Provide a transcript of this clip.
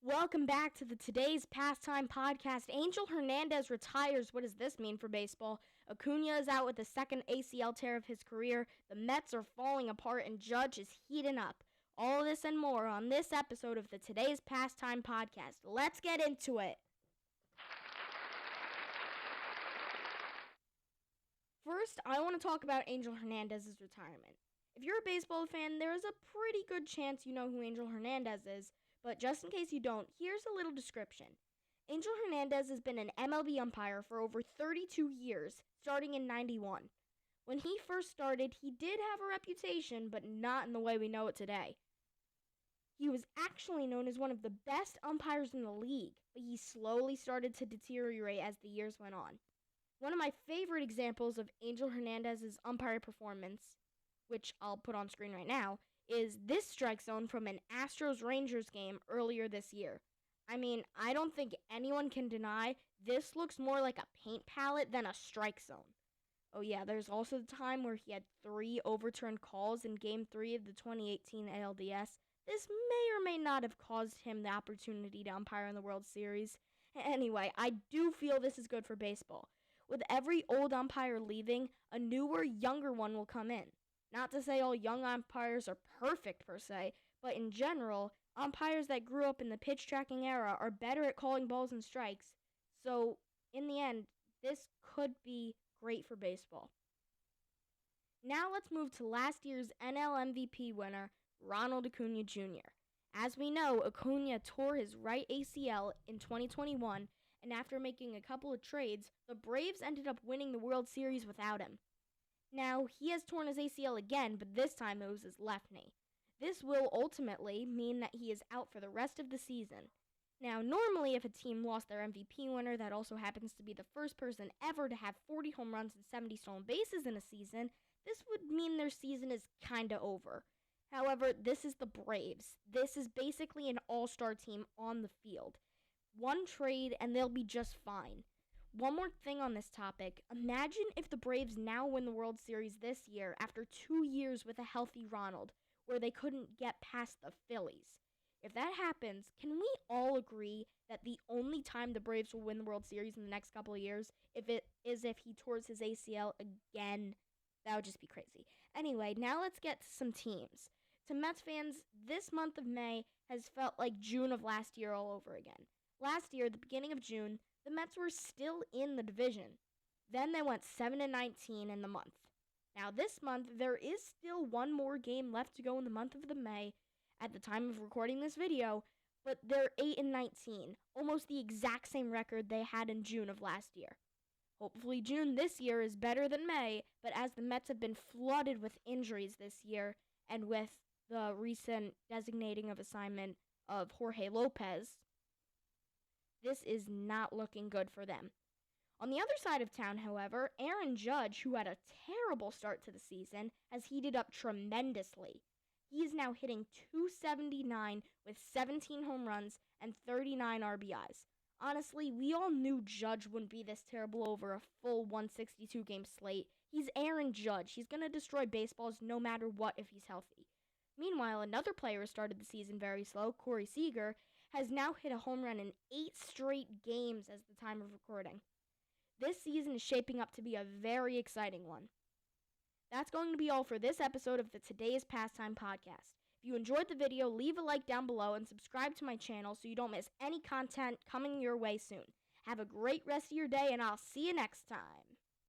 Welcome back to the Today's Pastime podcast. Angel Hernandez retires. What does this mean for baseball? Acuna is out with the second ACL tear of his career. The Mets are falling apart and Judge is heating up. All this and more on this episode of the Today's Pastime podcast. Let's get into it. First, I want to talk about Angel Hernandez's retirement. If you're a baseball fan, there is a pretty good chance you know who Angel Hernandez is. But just in case you don't, here's a little description. Angel Hernandez has been an MLB umpire for over 32 years, starting in 91. When he first started, he did have a reputation, but not in the way we know it today. He was actually known as one of the best umpires in the league, but he slowly started to deteriorate as the years went on. One of my favorite examples of Angel Hernandez's umpire performance, which I'll put on screen right now, is this strike zone from an Astros-Rangers game earlier this year. I mean, I don't think anyone can deny this looks more like a paint palette than a strike zone. Oh yeah, there's also the time where he had 3 overturned calls in Game 3 of the 2018 ALDS. This may or may not have caused him the opportunity to umpire in the World Series. Anyway, I do feel this is good for baseball. With every old umpire leaving, a newer, younger one will come in. Not to say all young umpires are perfect per se, but in general, umpires that grew up in the pitch tracking era are better at calling balls and strikes. So, in the end, this could be great for baseball. Now let's move to last year's NL MVP winner, Ronald Acuna Jr. As we know, Acuna tore his right ACL in 2021, and after making a couple of trades, the Braves ended up winning the World Series without him. Now, he has torn his ACL again, but this time it was his left knee. This will ultimately mean that he is out for the rest of the season. Now, normally if a team lost their MVP winner that also happens to be the first person ever to have 40 home runs and 70 stolen bases in a season, this would mean their season is kinda over. However, this is the Braves. This is basically an all-star team on the field. One trade and they'll be just fine. One more thing on this topic. Imagine if the Braves now win the World Series this year after 2 years with a healthy Ronald, where they couldn't get past the Phillies. If that happens, can we all agree that the only time the Braves will win the World Series in the next couple of years is if he tears his ACL again? That would just be crazy. Anyway, now let's get to some teams. To Mets fans, this month of May has felt like June of last year all over again. Last year, the beginning of June, the Mets were still in the division. Then they went 7-19 in the month. Now this month, there is still one more game left to go in the month of May at the time of recording this video, but they're 8-19, almost the exact same record they had in June of last year. Hopefully June this year is better than May, but as the Mets have been flooded with injuries this year, and with the recent designating of assignment of Jorge Lopez, this is not looking good for them. On the other side of town, however, Aaron Judge, who had a terrible start to the season, has heated up tremendously. He is now hitting .279 with 17 home runs and 39 RBIs. Honestly, we all knew Judge wouldn't be this terrible over a full 162-game slate. He's Aaron Judge. He's going to destroy baseballs no matter what if he's healthy. Meanwhile, another player who started the season very slow, Seager, has now hit a home run in 8 straight games as the time of recording. This season is shaping up to be a very exciting one. That's going to be all for this episode of the Today's Pastime podcast. If you enjoyed the video, leave a like down below and subscribe to my channel so you don't miss any content coming your way soon. Have a great rest of your day, and I'll see you next time.